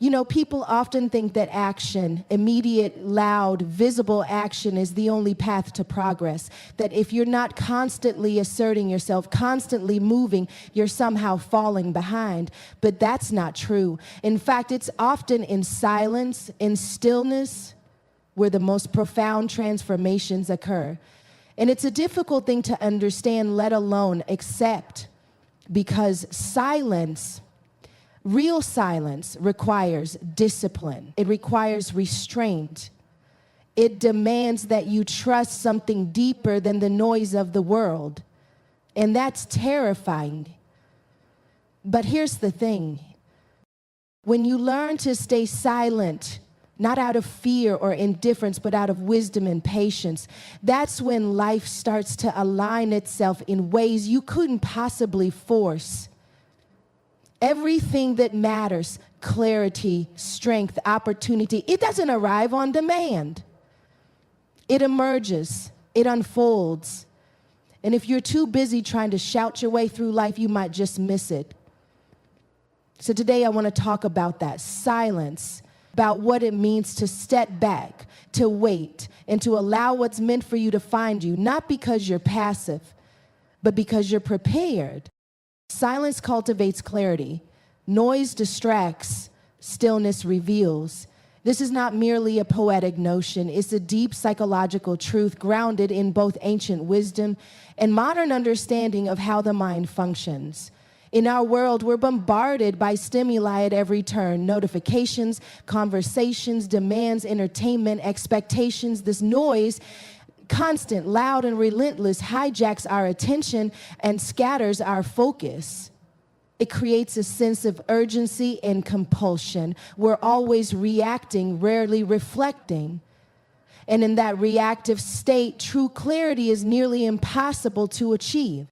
You know, people often think that action, immediate, loud, visible action is the only path to progress. That if you're not constantly asserting yourself, constantly moving, you're somehow falling behind. But that's not true. In fact, it's often in silence, in stillness, where the most profound transformations occur. And it's a difficult thing to understand, let alone accept, because silence, real silence, requires discipline. It requires restraint. It demands that you trust something deeper than the noise of the world. And that's terrifying. But here's the thing. When you learn to stay silent, not out of fear or indifference, but out of wisdom and patience, that's when life starts to align itself in ways you couldn't possibly force. Everything that matters, clarity, strength, opportunity, it doesn't arrive on demand. It emerges, it unfolds. And if you're too busy trying to shout your way through life, you might just miss it. So today I want to talk about that, silence, about what it means to step back, to wait, and to allow what's meant for you to find you, not because you're passive, but because you're prepared. Silence cultivates clarity. Noise distracts. Stillness reveals. This is not merely a poetic notion. It's a deep psychological truth grounded in both ancient wisdom and modern understanding of how the mind functions. In our world, we're bombarded by stimuli at every turn: notifications, conversations, demands, entertainment, expectations. This noise, constant, loud, and relentless, hijacks our attention and scatters our focus. It creates a sense of urgency and compulsion. We're always reacting, rarely reflecting. And in that reactive state, true clarity is nearly impossible to achieve.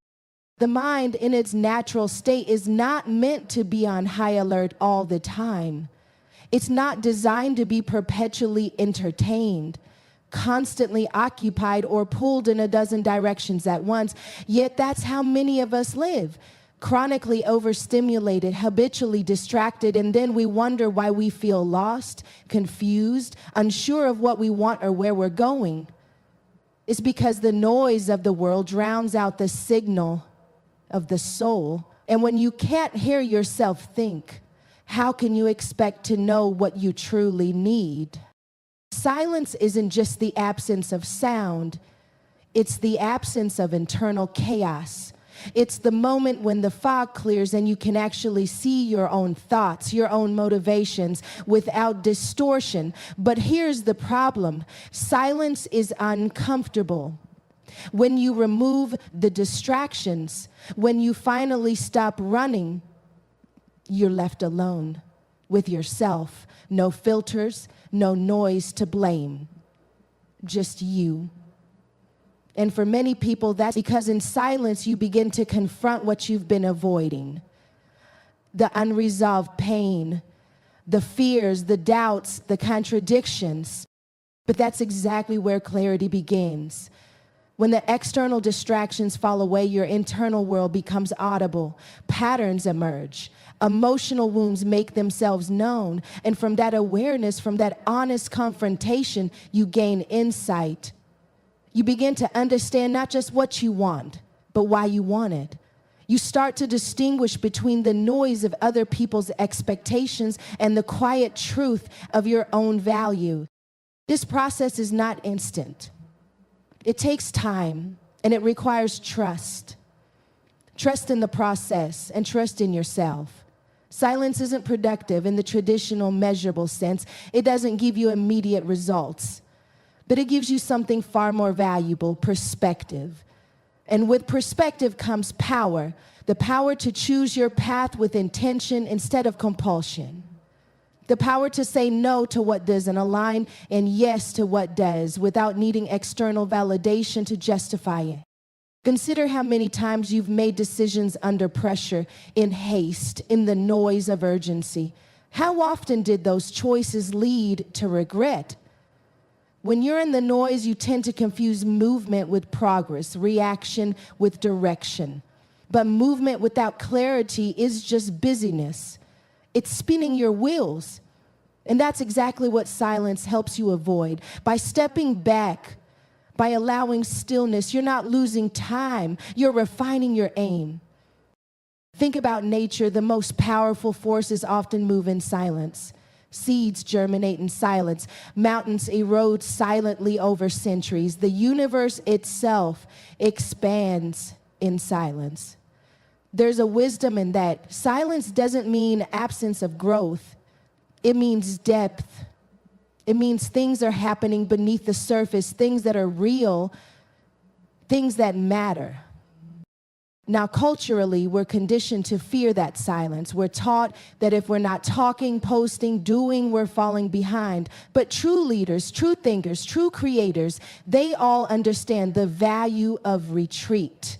The mind, in its natural state, is not meant to be on high alert all the time. It's not designed to be perpetually entertained, constantly occupied, or pulled in a dozen directions at once. Yet that's how many of us live, chronically overstimulated, habitually distracted, and then we wonder why we feel lost, confused, unsure of what we want or where we're going. It's because the noise of the world drowns out the signal of the soul. And when you can't hear yourself think, how can you expect to know what you truly need? Silence isn't just the absence of sound, it's the absence of internal chaos. It's the moment when the fog clears and you can actually see your own thoughts, your own motivations without distortion. But here's the problem. Silence is uncomfortable. When you remove the distractions, when you finally stop running, you're left alone with yourself. No filters, no noise to blame, just you. And for many people, that's because in silence, you begin to confront what you've been avoiding. The unresolved pain, the fears, the doubts, the contradictions. But that's exactly where clarity begins. When the external distractions fall away, your internal world becomes audible. Patterns emerge. Emotional wounds make themselves known. And from that awareness, from that honest confrontation, you gain insight. You begin to understand not just what you want, but why you want it. You start to distinguish between the noise of other people's expectations and the quiet truth of your own value. This process is not instant. It takes time, and it requires trust. Trust in the process and trust in yourself. Silence isn't productive in the traditional measurable sense. It doesn't give you immediate results, but it gives you something far more valuable: perspective. And with perspective comes power, the power to choose your path with intention instead of compulsion. The power to say no to what doesn't align and yes to what does without needing external validation to justify it. Consider how many times you've made decisions under pressure, in haste, in the noise of urgency. How often did those choices lead to regret? When you're in the noise, you tend to confuse movement with progress, reaction with direction. But movement without clarity is just busyness. It's spinning your wheels. And that's exactly what silence helps you avoid. By stepping back, by allowing stillness, you're not losing time, you're refining your aim. Think about nature. The most powerful forces often move in silence. Seeds germinate in silence. Mountains erode silently over centuries. The universe itself expands in silence. There's a wisdom in that. Silence doesn't mean absence of growth. It means depth. It means things are happening beneath the surface, things that are real, things that matter. Now, culturally, we're conditioned to fear that silence. We're taught that if we're not talking, posting, doing, we're falling behind. But true leaders, true thinkers, true creators, they all understand the value of retreat.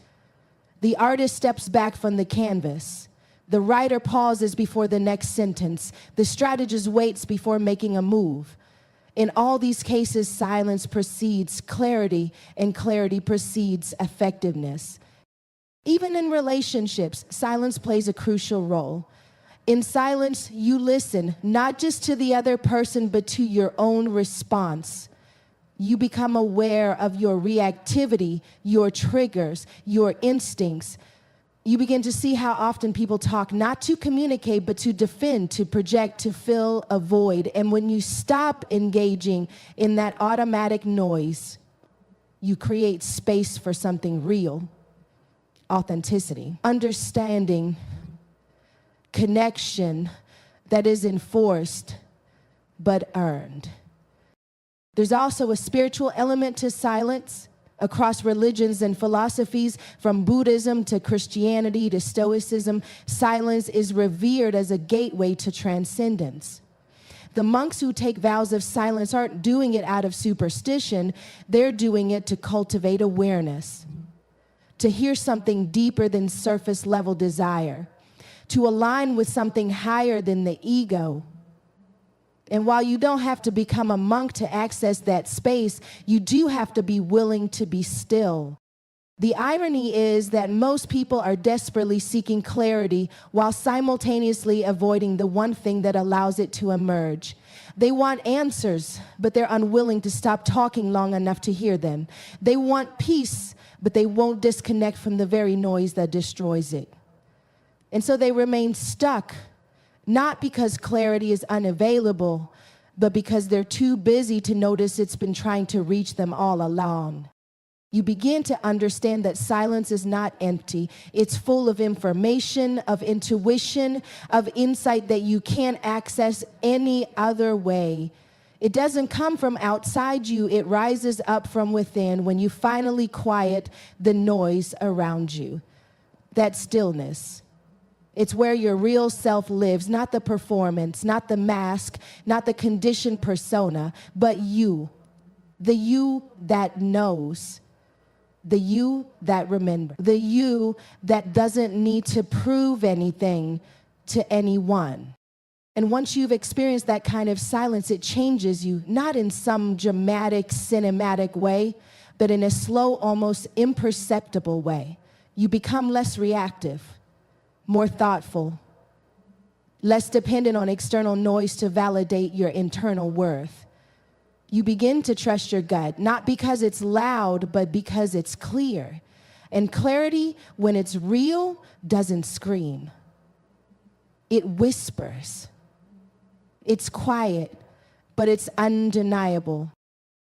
The artist steps back from the canvas. The writer pauses before the next sentence. The strategist waits before making a move. In all these cases, silence precedes clarity, and clarity precedes effectiveness. Even in relationships, silence plays a crucial role. In silence, you listen, not just to the other person, but to your own response. You become aware of your reactivity, your triggers, your instincts. You begin to see how often people talk not to communicate, but to defend, to project, to fill a void. And when you stop engaging in that automatic noise, you create space for something real. Authenticity, understanding, connection that is enforced but earned. There's also a spiritual element to silence. Across religions and philosophies, from Buddhism to Christianity to Stoicism, silence is revered as a gateway to transcendence. The monks who take vows of silence aren't doing it out of superstition, they're doing it to cultivate awareness, to hear something deeper than surface level desire, to align with something higher than the ego. And while you don't have to become a monk to access that space, you do have to be willing to be still. The irony is that most people are desperately seeking clarity while simultaneously avoiding the one thing that allows it to emerge. They want answers, but they're unwilling to stop talking long enough to hear them. They want peace, but they won't disconnect from the very noise that destroys it. And so they remain stuck, not because clarity is unavailable, but because they're too busy to notice it's been trying to reach them all along. You begin to understand that silence is not empty. It's full of information, of intuition, of insight that you can't access any other way. It doesn't come from outside you. It rises up from within when you finally quiet the noise around you. That stillness. It's where your real self lives, not the performance, not the mask, not the conditioned persona, but you. The you that knows. The you that remembers. The you that doesn't need to prove anything to anyone. And once you've experienced that kind of silence, it changes you, not in some dramatic, cinematic way, but in a slow, almost imperceptible way. You become less reactive, more thoughtful, less dependent on external noise to validate your internal worth. You begin to trust your gut, not because it's loud, but because it's clear. And clarity, when it's real, doesn't scream. It whispers. It's quiet, but it's undeniable.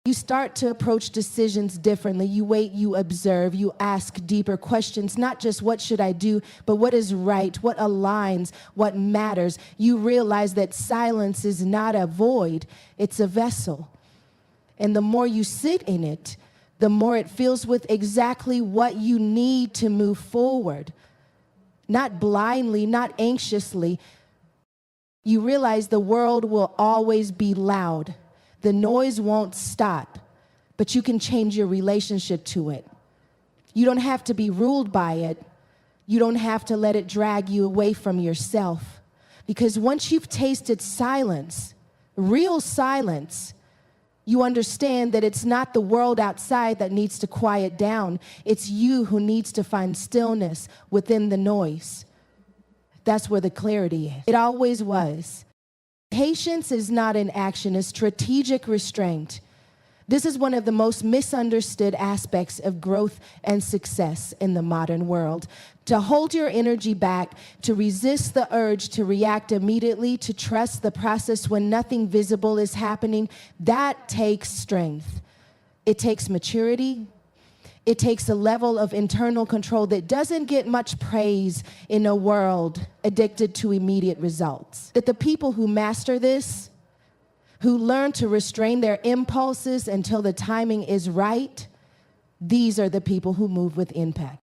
You start to approach decisions differently. You wait, you observe, you ask deeper questions, not just what should I do, but what is right, what aligns, what matters. You realize that silence is not a void, it's a vessel. And the more you sit in it, the more it fills with exactly what you need to move forward. Not blindly, not anxiously. You realize the world will always be loud. The noise won't stop, but you can change your relationship to it. You don't have to be ruled by it. You don't have to let it drag you away from yourself. Because once you've tasted silence, real silence, you understand that it's not the world outside that needs to quiet down. It's you who needs to find stillness within the noise. That's where the clarity is. It always was. Patience is not an action, it's strategic restraint. This is one of the most misunderstood aspects of growth and success in the modern world. To hold your energy back, to resist the urge to react immediately, to trust the process when nothing visible is happening, that takes strength. It takes maturity. It takes a level of internal control that doesn't get much praise in a world addicted to immediate results. That the people who master this, who learn to restrain their impulses until the timing is right, these are the people who move with impact.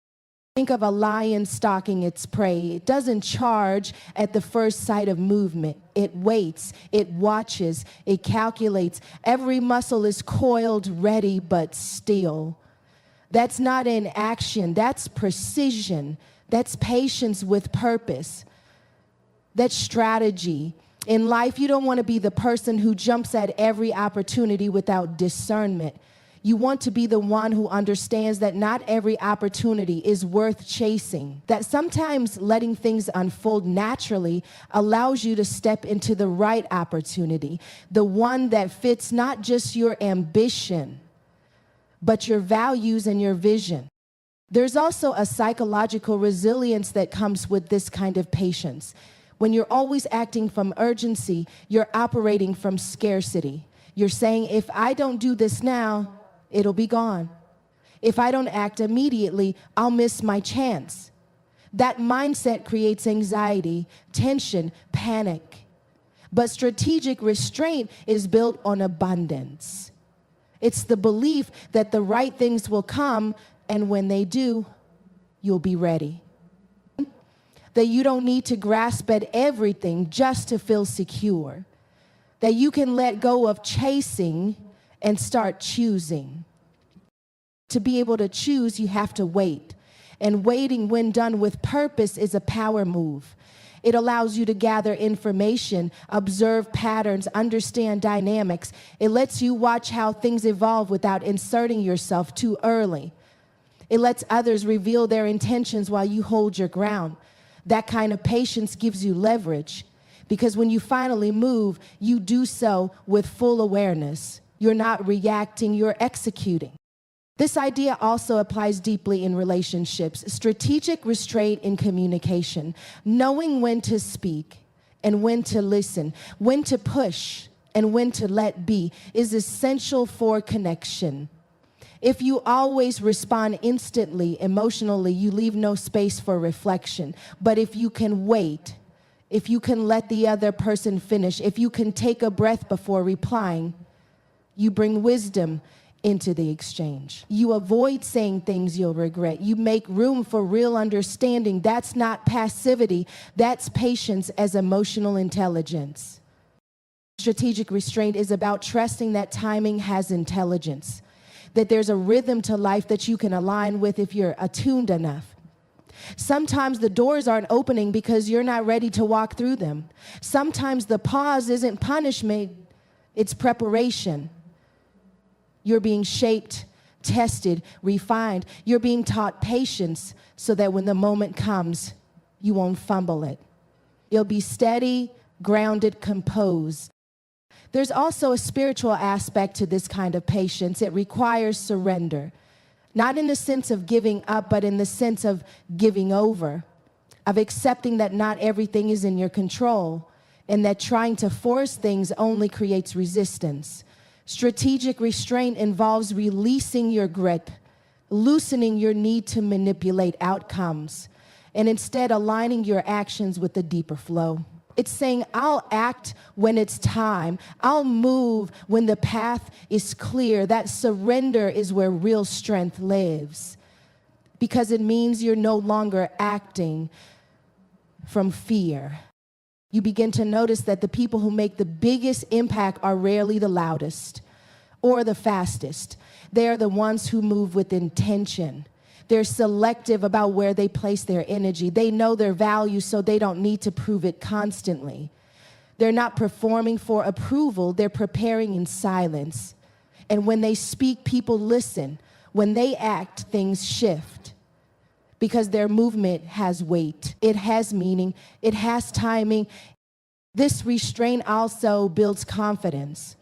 Think of a lion stalking its prey. It doesn't charge at the first sight of movement. It waits, it watches, it calculates. Every muscle is coiled, ready, but still. That's not inaction, that's precision. That's patience with purpose. That's strategy. In life, you don't want to be the person who jumps at every opportunity without discernment. You want to be the one who understands that not every opportunity is worth chasing. That sometimes letting things unfold naturally allows you to step into the right opportunity, the one that fits not just your ambition, but your values and your vision. There's also a psychological resilience that comes with this kind of patience. When you're always acting from urgency, you're operating from scarcity. You're saying, if I don't do this now, it'll be gone. If I don't act immediately, I'll miss my chance. That mindset creates anxiety, tension, panic. But strategic restraint is built on abundance. It's the belief that the right things will come, and when they do, you'll be ready. That you don't need to grasp at everything just to feel secure. That you can let go of chasing and start choosing. To be able to choose, you have to wait. And waiting, when done with purpose, is a power move. It allows you to gather information, observe patterns, understand dynamics. It lets you watch how things evolve without inserting yourself too early. It lets others reveal their intentions while you hold your ground. That kind of patience gives you leverage, because when you finally move, you do so with full awareness. You're not reacting, you're executing. This idea also applies deeply in relationships. Strategic restraint in communication, knowing when to speak and when to listen, when to push and when to let be, is essential for connection. If you always respond instantly, emotionally, you leave no space for reflection. But if you can wait, if you can let the other person finish, if you can take a breath before replying, you bring wisdom into the exchange. You avoid saying things you'll regret. You make room for real understanding. That's not passivity. That's patience as emotional intelligence. Strategic restraint is about trusting that timing has intelligence, that there's a rhythm to life that you can align with if you're attuned enough. Sometimes the doors aren't opening because you're not ready to walk through them. Sometimes the pause isn't punishment, it's preparation. You're being shaped, tested, refined. You're being taught patience so that when the moment comes, you won't fumble it. You'll be steady, grounded, composed. There's also a spiritual aspect to this kind of patience. It requires surrender, not in the sense of giving up, but in the sense of giving over, of accepting that not everything is in your control, and that trying to force things only creates resistance. Strategic restraint involves releasing your grip, loosening your need to manipulate outcomes, and instead aligning your actions with the deeper flow. It's saying, I'll act when it's time. I'll move when the path is clear. That surrender is where real strength lives, because it means you're no longer acting from fear. You begin to notice that the people who make the biggest impact are rarely the loudest or the fastest. They are the ones who move with intention. They're selective about where they place their energy. They know their value, so they don't need to prove it constantly. They're not performing for approval. They're preparing in silence. And when they speak, people listen. When they act, things shift, because their movement has weight. It has meaning. It has timing. This restraint also builds confidence.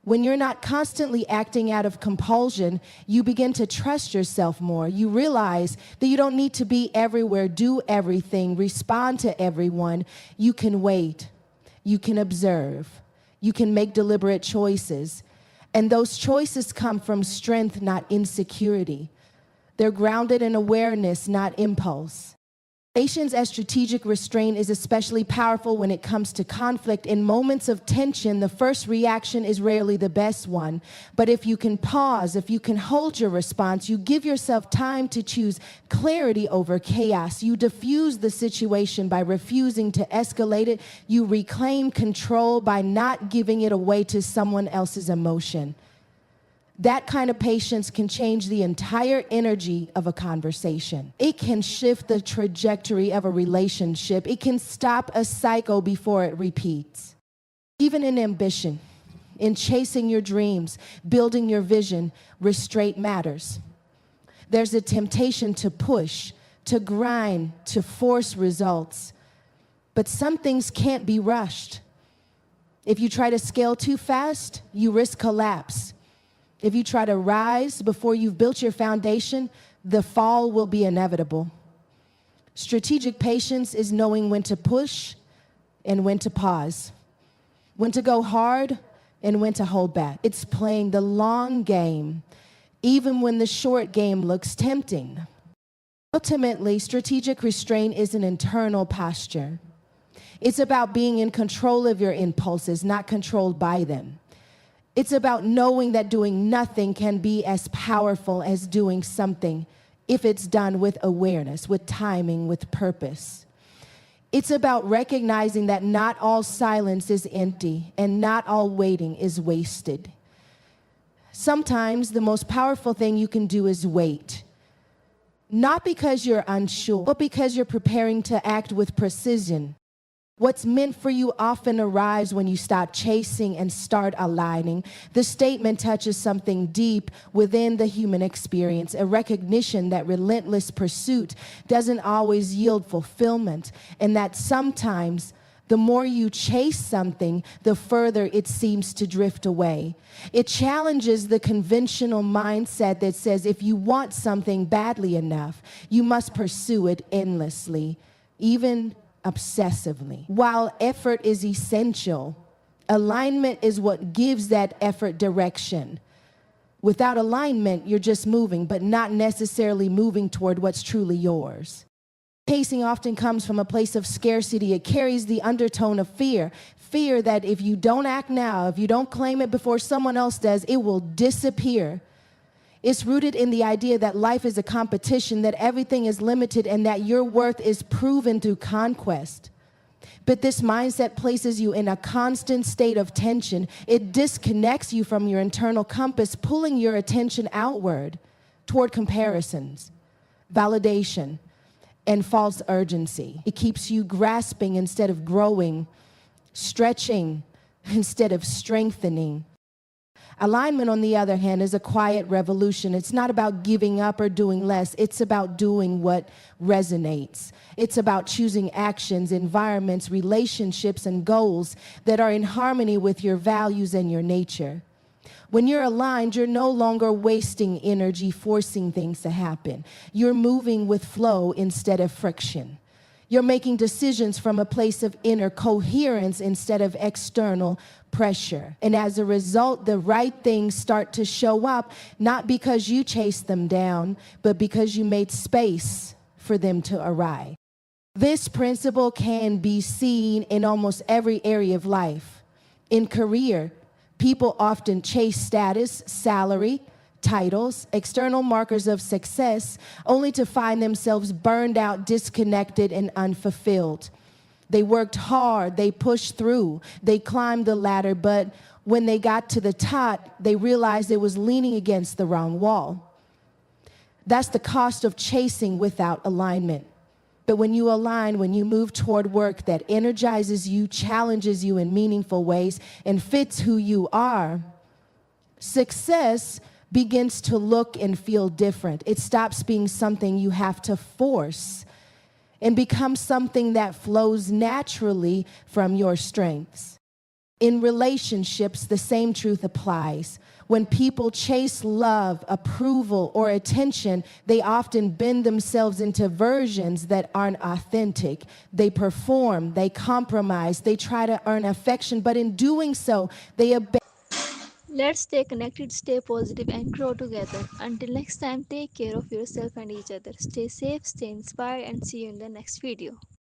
When you're not constantly acting out of compulsion, you begin to trust yourself more. You realize that you don't need to be everywhere, do everything, respond to everyone. You can wait. You can observe. You can make deliberate choices. And those choices come from strength, not insecurity. They're grounded in awareness, not impulse. Patience as strategic restraint is especially powerful when it comes to conflict. In moments of tension, the first reaction is rarely the best one. But if you can pause, if you can hold your response, you give yourself time to choose clarity over chaos. You diffuse the situation by refusing to escalate it. You reclaim control by not giving it away to someone else's emotion. That kind of patience can change the entire energy of a conversation. It can shift the trajectory of a relationship. It can stop a cycle before it repeats. Even in ambition, in chasing your dreams, building your vision, restraint matters. There's a temptation to push, to grind, to force results. But some things can't be rushed. If you try to scale too fast, you risk collapse. If you try to rise before you've built your foundation, the fall will be inevitable. Strategic patience is knowing when to push and when to pause, when to go hard and when to hold back. It's playing the long game, even when the short game looks tempting. Ultimately, strategic restraint is an internal posture. It's about being in control of your impulses, not controlled by them. It's about knowing that doing nothing can be as powerful as doing something if it's done with awareness, with timing, with purpose. It's about recognizing that not all silence is empty and not all waiting is wasted. Sometimes the most powerful thing you can do is wait. Not because you're unsure, but because you're preparing to act with precision. What's meant for you often arrives when you stop chasing and start aligning. The statement touches something deep within the human experience, a recognition that relentless pursuit doesn't always yield fulfillment, and that sometimes the more you chase something, the further it seems to drift away. It challenges the conventional mindset that says if you want something badly enough, you must pursue it endlessly, even obsessively. While effort is essential, alignment is what gives that effort direction. Without alignment, you're just moving, but not necessarily moving toward what's truly yours. Chasing often comes from a place of scarcity. It carries the undertone of fear. Fear that if you don't act now, if you don't claim it before someone else does, it will disappear. It's rooted in the idea that life is a competition, that everything is limited, and that your worth is proven through conquest. But this mindset places you in a constant state of tension. It disconnects you from your internal compass, pulling your attention outward toward comparisons, validation, and false urgency. It keeps you grasping instead of growing, stretching instead of strengthening. Alignment, on the other hand, is a quiet revolution. It's not about giving up or doing less. It's about doing what resonates. It's about choosing actions, environments, relationships, and goals that are in harmony with your values and your nature. When you're aligned, you're no longer wasting energy forcing things to happen. You're moving with flow instead of friction. You're making decisions from a place of inner coherence instead of external pressure. And as a result, the right things start to show up, not because you chased them down, but because you made space for them to arrive. This principle can be seen in almost every area of life. In career, people often chase status, salary, titles, external markers of success, only to find themselves burned out, disconnected, and unfulfilled. They worked hard, they pushed through, they climbed the ladder, but when they got to the top, they realized it was leaning against the wrong wall. That's the cost of chasing without alignment. But when you align, when you move toward work that energizes you, challenges you in meaningful ways, and fits who you are, success begins to look and feel different. It stops being something you have to force, and become something that flows naturally from your strengths. In relationships, the same truth applies. When people chase love, approval, or attention, they often bend themselves into versions that aren't authentic. They perform, they compromise, they try to earn affection, but in doing so, they abandon. Let's stay connected, stay positive, and grow together. Until next time, take care of yourself and each other. Stay safe, stay inspired, and see you in the next video.